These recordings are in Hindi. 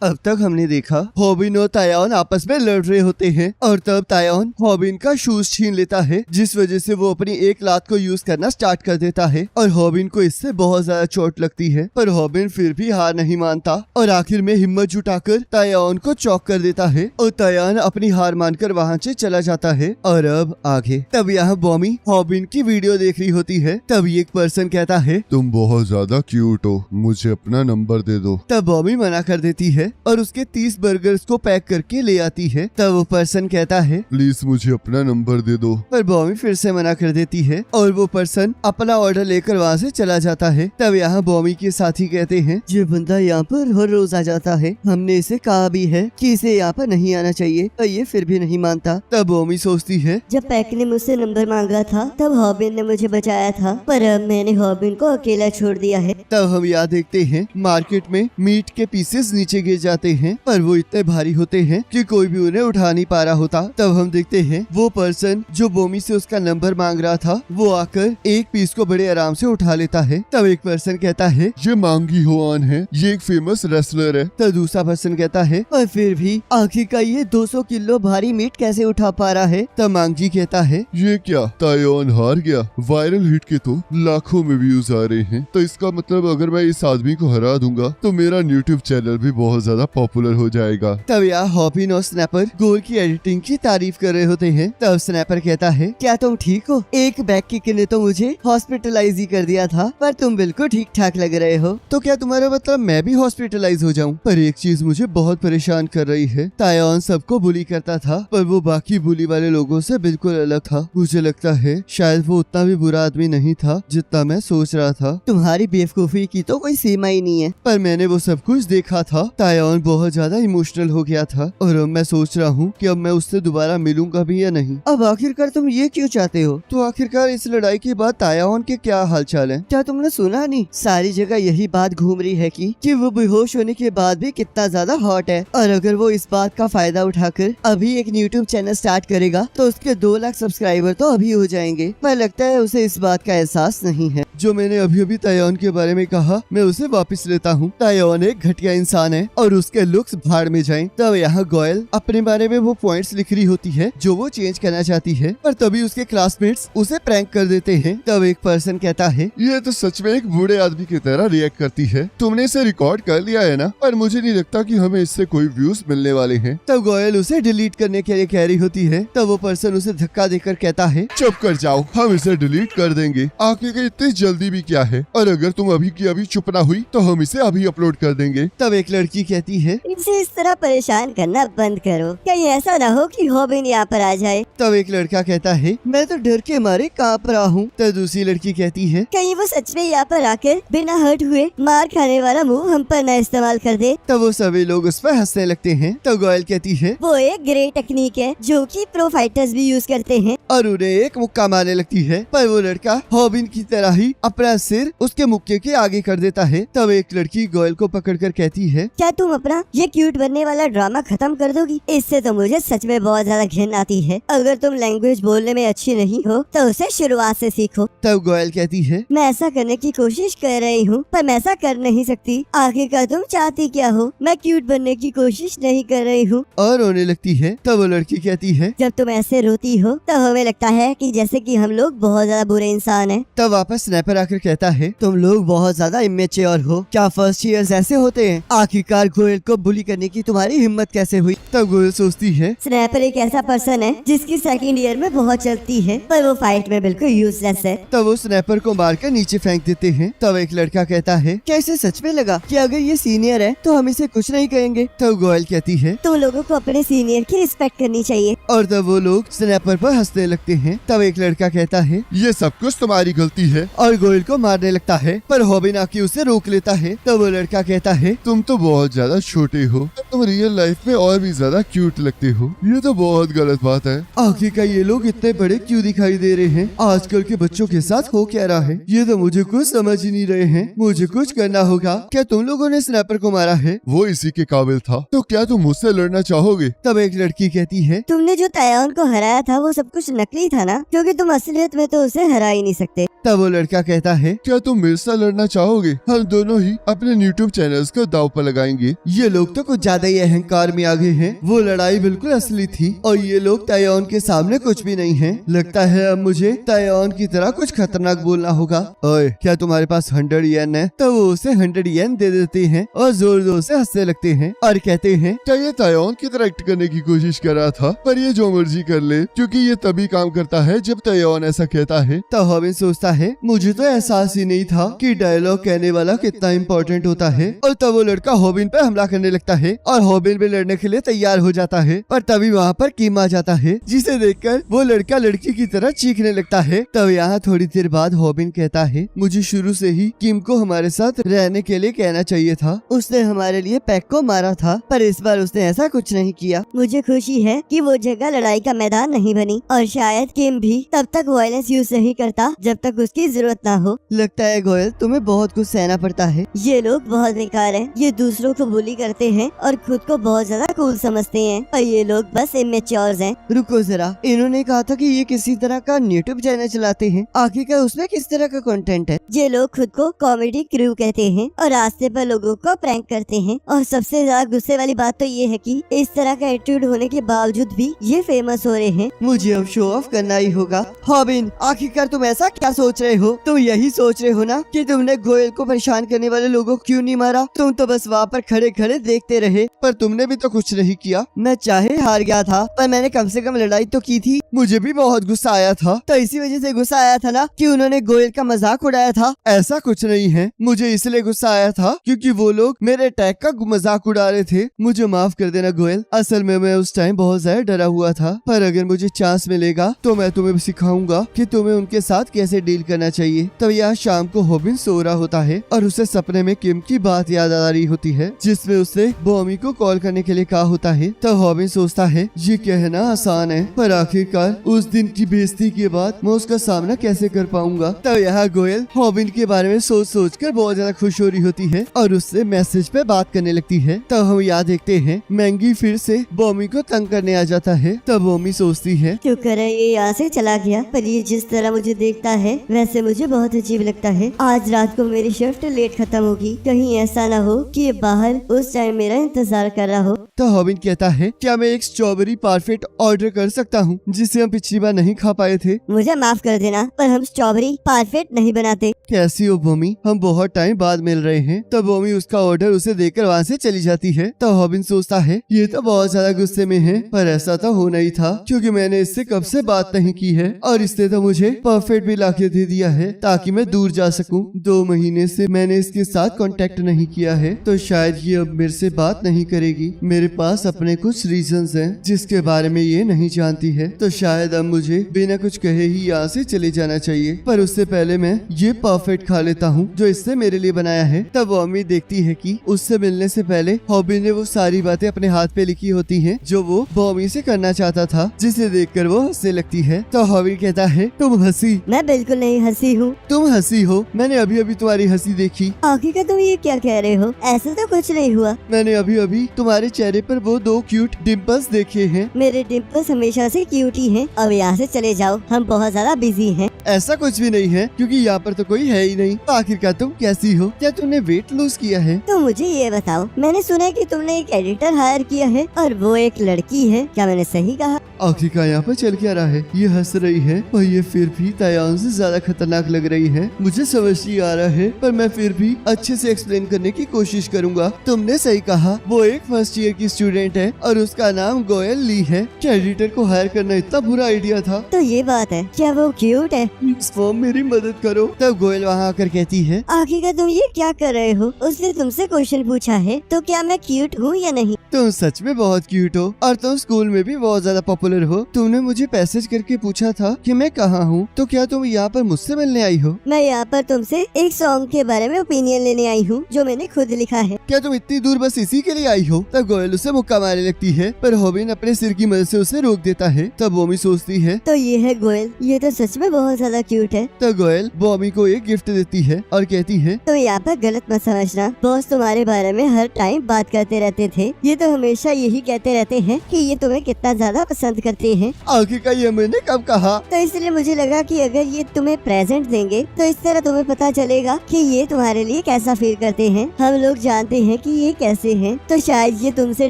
अब तक हमने देखा हॉबिन और तायान आपस में लड़ रहे होते हैं और तब तायान हॉबिन का शूज छीन लेता है, जिस वजह से वो अपनी एक लात को यूज करना स्टार्ट कर देता है और हॉबिन को इससे बहुत ज्यादा चोट लगती है। पर हॉबिन फिर भी हार नहीं मानता और आखिर में हिम्मत जुटाकर तायान को चौक कर देता है और तायान अपनी हार मानकर वहाँ से चला जाता है। और अब आगे तब यहाँ बॉमी हॉबिन की वीडियो देख रही होती है। तभी एक पर्सन कहता है, तुम बहुत ज्यादा क्यूट हो, मुझे अपना नंबर दे दो। तब बॉमी मना कर देती है और उसके 30 बर्गर्स को पैक करके ले आती है। तब वो पर्सन कहता है, प्लीज मुझे अपना नंबर दे दो। पर बॉमी फिर से मना कर देती है और वो पर्सन अपना ऑर्डर लेकर वहाँ से चला जाता है। तब यहाँ बॉमी के साथी कहते हैं, ये बंदा यहाँ पर हर रोज आ जाता है, हमने इसे कहा भी है कि इसे यहाँ पर नहीं आना चाहिए पर ये फिर भी नहीं मानता। तब बॉमी सोचती है, जब पैक ने मुझसे नंबर मांगा था तब हॉबिन ने मुझे बचाया था, पर अब मैंने हॉबिन को अकेला छोड़ दिया है। तब हम यहाँ देखते हैं मार्केट में मीट के पीसेस नीचे गिर जाते हैं पर वो इतने भारी होते हैं कि कोई भी उन्हें उठा नहीं पा रहा होता। तब हम देखते हैं वो पर्सन जो बॉमी से उसका नंबर मांग रहा था वो आकर एक पीस को बड़े आराम से उठा लेता है। तब एक पर्सन कहता है, ये मांगी होआन है, ये एक फेमस रेसलर है। तब दूसरा पर्सन कहता है, पर फिर भी आखिर का ये 200 किलो भारी मीट कैसे उठा पा रहा है। तब मांगजी कहता है, ये क्या तायान हार गया? वायरल हिट के तो लाखों में व्यूज आ रहे हैं, तो इसका मतलब अगर मैं इस आदमी को हरा दूंगा तो मेरा यूट्यूब चैनल भी बहुत ज्यादा पॉपुलर हो जाएगा। तब यहाँ हॉबिन और स्नैपर गोल की एडिटिंग की तारीफ कर रहे होते हैं। तब स्नैपर कहता है, क्या तुम ठीक हो? एक बैक किक ने तो मुझे हॉस्पिटलाइज ही कर दिया था, पर तुम बिल्कुल ठीक ठाक लग रहे हो। तो क्या तुम्हारा मतलब मैं भी हॉस्पिटलाइज हो जाऊं? पर एक चीज मुझे बहुत परेशान कर रही है, तायान सबको बुली करता था पर वो बाकी बुली वाले लोगों से बिल्कुल अलग था। मुझे लगता है शायद वो उतना भी बुरा आदमी नहीं था जितना मैं सोच रहा था। तुम्हारी बेवकूफी की तो कोई सीमा ही नहीं है। पर मैंने वो सब कुछ देखा था। तायान बहुत ज्यादा इमोशनल हो गया था और अब मैं सोच रहा हूँ कि अब मैं उससे दोबारा मिलूंगा भी या नहीं। अब आखिरकार तुम ये क्यों चाहते हो? तो आखिरकार इस लड़ाई के बाद तायान के क्या हालचाल है? क्या तुमने सुना नहीं? सारी जगह यही बात घूम रही है कि वो बेहोश होने के बाद भी कितना ज्यादा हॉट है और अगर वो इस बात का फायदा उठाकर अभी एक यूट्यूब चैनल स्टार्ट करेगा तो उसके 2 लाख सब्सक्राइबर तो अभी हो जाएंगे। पर लगता है उसे इस बात का एहसास नहीं है। जो मैंने अभी अभी तायान के बारे में कहा मैं उसे वापस लेता हूँ। तायान एक घटिया इंसान है और उसके लुक्स भाड़ में जाएं। तब यहाँ गोयल अपने बारे में वो पॉइंट्स लिख रही होती है जो वो चेंज करना चाहती है, पर तभी उसके क्लासमेट्स उसे प्रैंक कर देते हैं। तब एक पर्सन कहता है, ये तो सच में एक बूढ़े आदमी की तरह रिएक्ट करती है। तुमने इसे रिकॉर्ड कर लिया है ना? पर मुझे नहीं लगता कि हमें इससे कोई व्यूज मिलने वाले हैं। तब गोयल उसे डिलीट करने के लिए कह रही होती है। तब वो पर्सन उसे धक्का देकर कहता है, चुप कर जाओ, हम इसे डिलीट कर देंगे। आखिर इतनी जल्दी भी क्या है, और अगर तुम अभी की अभी चुप ना हुई तो हम इसे अभी अपलोड कर देंगे। तब एक लड़की कहती है, इसे इस तरह परेशान करना बंद करो, कहीं ऐसा ना हो कि हॉबिन यहाँ पर आ जाए। तब एक लड़का कहता है, मैं तो डर के मारे कांप रहा हूँ। तब दूसरी लड़की कहती है, कहीं वो सच में यहाँ पर आकर बिना हर्ट हुए मार खाने वाला मुंह हम पर न इस्तेमाल कर दे। तब वो सभी लोग उस पर हंसने लगते हैं। तब गोयल कहती है, वो एक ग्रेट टेक्निक है जो कि प्रो फाइटर्स भी यूज करते हैं, और उन्हें एक मुक्का मारने लगती है। पर वो लड़का हॉबिन की तरह ही अपना सिर उसके मुक्के के आगे कर देता है। तब एक लड़की गोयल को पकड़कर कहती है, क्या तुम अपना ये क्यूट बनने वाला ड्रामा खत्म कर दोगी? इससे तो मुझे सच में बहुत ज्यादा घिन आती है। अगर तुम लैंग्वेज बोलने में अच्छी नहीं हो तो उसे शुरुआत से सीखो। तब गोयल कहती है, मैं ऐसा करने की कोशिश कर रही हूँ पर मैं ऐसा कर नहीं सकती। आखिरकार तुम चाहती क्या हो? मैं क्यूट बनने की कोशिश नहीं कर रही हूँ। और रोने लगती है। तब वो लड़की कहती है, जब तुम ऐसे रोती हो तो हमें लगता है कि जैसे कि हम लोग बहुत ज्यादा बुरे इंसान हैं। तब वापस स्नैपर आकर कहता है, तुम लोग बहुत ज्यादा इमेच्योर हो। क्या फर्स्ट ईयर्स ऐसे होते हैं? आखिरकार गोयल को बुली करने की तुम्हारी हिम्मत कैसे हुई? तब गोयल सोचती है, स्नैपर एक ऐसा पर्सन है जिसकी सेकंड ईयर में बहुत चलती है पर वो फाइट में बिल्कुल यूजलेस है। तब वो स्नैपर को मारकर नीचे फेंक देते हैं। तब एक लड़का कहता है, क्या इसे सच में लगा कि अगर ये सीनियर है तो हम इसे कुछ नहीं कहेंगे? तब गोयल कहती है, तुम लोगों को अपने सीनियर की रिस्पेक्ट करनी चाहिए। और तब वो लोग स्नैपर पर हंसने लगते हैं। तब एक लड़का कहता है, ये सब कुछ तुम्हारी गलती है, और गोयल को मारने लगता है पर हॉबिन आके उसे रोक लेता है। तब वो लड़का कहता है, तुम तो बहुत ज्यादा छोटे हो, तुम रियल लाइफ में और भी ज्यादा क्यूट लगते हो। ये तो बहुत गलत बात है। आखिरकार ये लोग इतने बड़े क्यों दिखाई दे रहे हैं? आजकल के बच्चों के साथ हो क्या रहा है? ये तो मुझे कुछ समझ ही नहीं रहे हैं। मुझे कुछ करना होगा। क्या तुम लोगों ने स्नैपर को मारा है? वो इसी के काबिल था, तो क्या तुम मुझसे लड़ना चाहोगे? तब एक लड़की कहती है, तुमने जो तायान को हराया था वो सब कुछ नकली था ना, क्योंकि तुम असलियत में तो उसे हरा ही नहीं सकते। तब वो लड़का कहता है, क्या तुम मेरे साथ लड़ना चाहोगे? हम दोनों ही अपने यूट्यूब चैनल्स को दांव पर लगाएंगे। ये लोग तो कुछ ज्यादा ही अहंकार में आ गए हैं। वो लड़ाई बिल्कुल असली थी और ये लोग तायोन के सामने कुछ भी नहीं हैं। लगता है अब मुझे तायोन की तरह कुछ खतरनाक बोलना होगा। ओए, क्या तुम्हारे पास 100 येन है? तो वो उसे 100 येन दे देते हैं और जोर जोर से हंसने लगते हैं और कहते हैं, क्या ये तायोन की तरह एक्ट करने की कोशिश कर रहा था? पर ये जो मर्जी कर ले, क्योंकि ये तभी काम करता है जब तायोन ऐसा कहता है। तो हॉबिन सोचता है, मुझे तो एहसास ही नहीं था कि डायलॉग कहने वाला कितना इम्पोर्टेंट होता है। और तब वो लड़का हॉबिन पे हमला करने लगता है और हॉबिन भी लड़ने के लिए तैयार हो जाता है। पर तभी वहाँ पर किम आ जाता है, जिसे देखकर वो लड़का लड़की की तरह चीखने लगता है। तब यहाँ थोड़ी देर बाद हॉबिन कहता है, मुझे शुरू से ही किम को हमारे साथ रहने के लिए कहना चाहिए था। उसने हमारे लिए पैक को मारा था, पर इस बार उसने ऐसा कुछ नहीं किया। मुझे खुशी है कि वो जगह लड़ाई का मैदान नहीं बनी और शायद किम भी तब तक वायलेंस यूज नहीं करता जब तक उसकी जरूरत ना हो। लगता है गोयल तुम्हें बहुत कुछ सहना पड़ता है। ये लोग बहुत बेकार हैं। ये दूसरों को बुली करते हैं और खुद को बहुत ज्यादा कूल समझते हैं और ये लोग बस इमेच्योर हैं। रुको जरा, इन्होंने कहा था कि ये किसी तरह का यूट्यूब चैनल चलाते हैं। आखिरकार उसमें किस तरह का कंटेंट है? ये लोग खुद को कॉमेडी क्रू कहते हैं और रास्ते पर लोगों को प्रैंक करते हैं। और सबसे ज्यादा गुस्से वाली बात तो ये है कि इस तरह का एटीट्यूड होने के बावजूद भी ये फेमस हो रहे हैं। मुझे अब शो ऑफ करना ही होगा। हॉबिन, आखिरकार तुम ऐसा क्या सोच रहे हो? तुम यही सोच रहे हो ना कि तुमने गोयल को परेशान करने वाले लोगों को क्यों नहीं मारा? तुम तो बस वहाँ पर खड़े खड़े देखते रहे, पर तुमने भी तो कुछ नहीं किया। मैं चाहे हार गया था, पर मैंने कम से कम लड़ाई तो की थी। मुझे भी बहुत गुस्सा आया था, तो इसी वजह से गुस्सा आया था ना कि उन्होंने गोयल का मजाक उड़ाया था। ऐसा कुछ नहीं है, मुझे इसलिए गुस्सा आया था क्योंकि वो लोग मेरे टैग का मजाक उड़ा रहे थे। मुझे माफ कर देना गोयल, असल में मैं उस टाइम बहुत ज्यादा डरा हुआ था। पर अगर मुझे चांस मिलेगा तो मैं तुम्हें सिखाऊंगा कि तुम्हें उनके साथ कैसे डील करना चाहिए। तब यहाँ शाम को हॉबिन सो रहा होता है और उसे सपने में किम की बात याद आ रही होती है, जिसमें उसने बॉमी को कॉल करने के लिए कहा होता है। तब हॉबिन सोचता है, ये कहना आसान है, पर आखिरकार उस दिन की बेइज्जती के बाद मैं उसका सामना कैसे कर पाऊंगा। तब यहाँ गोयल हॉबिन के बारे में सोच सोच कर बहुत ज्यादा खुश हो रही होती है और उससे मैसेज पे बात करने लगती है। तब हम यहाँ देखते हैं मैंगी फिर से बॉमी को तंग करने आ जाता है। तब बॉमी सोचती है, शुक्र है ये यहाँ से चला गया, पर ये जिस तरह मुझे देखता है वैसे मुझे बहुत अजीब लगता है। आज रात को मेरी शिफ्ट लेट खत्म होगी, कहीं ऐसा ना हो कि ये बाहर उस टाइम मेरा इंतजार कर रहा हो। तो हॉबिन कहता है, क्या मैं एक स्ट्रॉबेरी पारफेक्ट ऑर्डर कर सकता हूँ जिसे हम पिछली बार नहीं खा पाए थे? मुझे माफ कर देना, पर हम स्ट्रॉबेरी परफेक्ट नहीं बनाते। कैसी हो बॉमी, हम बहुत टाइम बाद मिल रहे हैं। तब बॉमी उसका ऑर्डर उसे देकर वहाँ से चली जाती है। तो हॉबिन सोचता है, ये तो बहुत ज्यादा गुस्से में है, पर ऐसा तो होना ही था क्योंकि मैंने इससे कब से बात नहीं की है और इसने तो मुझे परफेक्ट भी लाके दे दिया है ताकि मैं दूर जा सकूं। 2 महीने से मैंने इसके साथ कांटेक्ट नहीं किया है, तो शायद ये अब मेरे से बात नहीं करेगी। मेरे पास अपने कुछ रीजंस हैं जिसके बारे में ये नहीं जानती है, तो शायद अब मुझे बिना कुछ कहे ही यहाँ से चले जाना चाहिए। पर उससे पहले मैं ये परफेक्ट खा लेता हूँ जो इसने मेरे लिए बनाया है। तब बॉमी देखती है कि उससे मिलने से पहले हॉबी ने वो सारी बातें अपने हाथ पे लिखी होती हैं जो वो बॉमी से करना चाहता था, जिसे देखकर वो हंसने लगती है। तो हॉबी कहता है, तुम हंसी? मैं बिल्कुल नहीं हंसी हूँ। तुम हंसी हो? मैंने अभी अभी तुम्हारी हंसी देखी। आखिर तुम ये क्या कह रहे हो? ऐसा तो कुछ नहीं हुआ। मैंने अभी अभी तुम्हारे चेहरे पर वो 2 क्यूट डिम्पल्स देखे हैं। मेरे डिम्पल्स हमेशा से क्यूट ही हैं। अब यहाँ से चले जाओ, हम बहुत ज्यादा बिजी हैं। ऐसा कुछ भी नहीं है क्योंकि यहाँ पर तो कोई है ही नहीं। आखिरकार तुम कैसी हो? क्या तुमने वेट लूज किया है? तो मुझे ये बताओ, मैंने सुना है कि तुमने एक एडिटर हायर किया है और वो एक लड़की है, क्या मैंने सही कहा? आखिरकार यहाँ पर चल क्या रहा है? ये हंस रही है और ये फिर भी तायान से ज्यादा खतरनाक लग रही है। मुझे समझ नहीं आ रहा है, पर मैं फिर भी अच्छे से एक्सप्लेन करने की कोशिश करूंगा। तुमने सही कहा, वो एक फर्स्ट ईयर की स्टूडेंट है और उसका नाम गोयल ली है। क्या एडिटर को हायर करना इतना बुरा आइडिया था? तो ये बात है, क्या वो क्यूट है? फॉर्म मेरी मदद करो। तब गोयल वहाँ आकर कहती है, आखिरकार तुम ये क्या कर रहे हो? उसने तुमसे क्वेश्चन पूछा है, तो क्या मैं क्यूट हूँ या नहीं? तुम सच में बहुत क्यूट हो और तुम स्कूल में भी बहुत ज्यादा पॉपुलर हो। तुमने मुझे मैसेज करके पूछा था कि मैं कहाँ हूँ, तो क्या तुम यहाँ पर मुझसे मिलने आई हो? मैं यहाँ पर तुमसे एक सॉन्ग के बारे में ओपिनियन लेने आई हूँ जो मैंने खुद लिखा है। क्या तुम इतनी दूर बस इसी के लिए आई हो? तब गोयल उसे मुक्का मारने लगती है, पर हॉबिन अपने सिर की मदद से उसे रोक देता है। तब बॉमी सोचती है, तो ये है गोयल, ये तो सच में बहुत ज्यादा क्यूट है। तब गोयल बॉमी को एक गिफ्ट देती है और कहती है, तो यहाँ पर गलत मत समझना, बॉस तुम्हारे बारे में हर टाइम बात करते रहते थे। ये तो हमेशा यही कहते रहते हैं कि ये तुम्हें कितना ज्यादा पसंद करते हैं। आखिरकार ये मैंने कब कहा? तो इसलिए मुझे लगा कि अगर ये तुम्हें तुम्हें प्रेजेंट देंगे तो इस तरह तुम्हें पता चलेगा कि ये तुम्हारे लिए कैसा फील करते हैं। हम लोग जानते हैं कि ये कैसे हैं, तो शायद ये तुमसे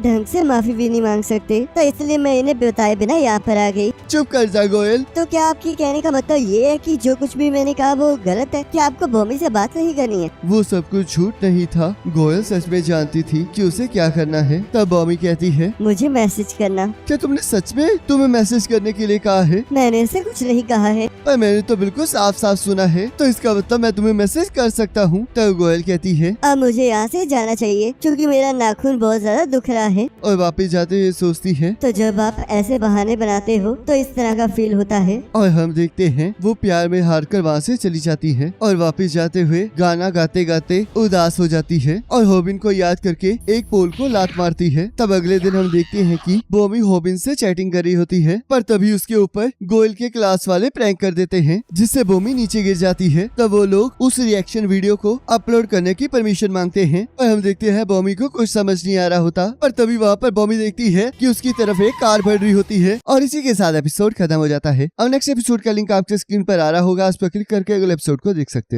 ढंग से माफी भी नहीं मांग सकते, तो इसलिए मैं इन्हें बताए बिना यहाँ पर आ गई। चुप कर जा गोयल। तो क्या आपकी कहने का मतलब ये है कि जो कुछ भी मैंने कहा वो गलत है? क्या आपको बॉमी से बात नहीं करनी है? वो सब कुछ झूठ नहीं था। गोयल सच में जानती थी कि उसे क्या करना है। तब बॉमी कहती है, मुझे मैसेज करना। क्या तुमने सच में तुम्हें मैसेज करने के लिए कहा है? मैंने इसे कुछ नहीं कहा है। पर मैंने तो बिल्कुल साफ साफ सुना है, तो इसका मतलब मैं तुम्हें मैसेज कर सकता हूँ। तब गोयल कहती है, अब मुझे यहाँ से जाना चाहिए क्योंकि मेरा नाखून बहुत ज्यादा दुख रहा है। और वापस जाते हुए सोचती है, तो जब आप ऐसे बहाने बनाते हो तो इस तरह का फील होता है। और हम देखते हैं वो प्यार में हार कर वहाँ से चली जाती है और वापस जाते हुए गाना गाते गाते उदास हो जाती है और होबिन को याद करके एक पोल को लात मारती है। तब अगले दिन हम देखते हैं कि बॉमी होबिन से चैटिंग कर रही होती है, पर तभी उसके ऊपर गोयल के क्लास वाले प्रैंक कर देते हैं जिससे बॉमी नीचे गिर जाती है। तब वो लोग उस रिएक्शन वीडियो को अपलोड करने की परमिशन मांगते हैं और हम देखते हैं बॉमी को कुछ समझ नहीं आ रहा होता, पर तभी वहाँ पर बॉमी देखती है कि उसकी तरफ एक कार बढ़ रही होती है और इसी के साथ एपिसोड खत्म हो जाता है। अब नेक्स्ट एपिसोड का लिंक आपके स्क्रीन पर आ रहा होगा, उस पर क्लिक करके अगले एपिसोड को देख सकते हो।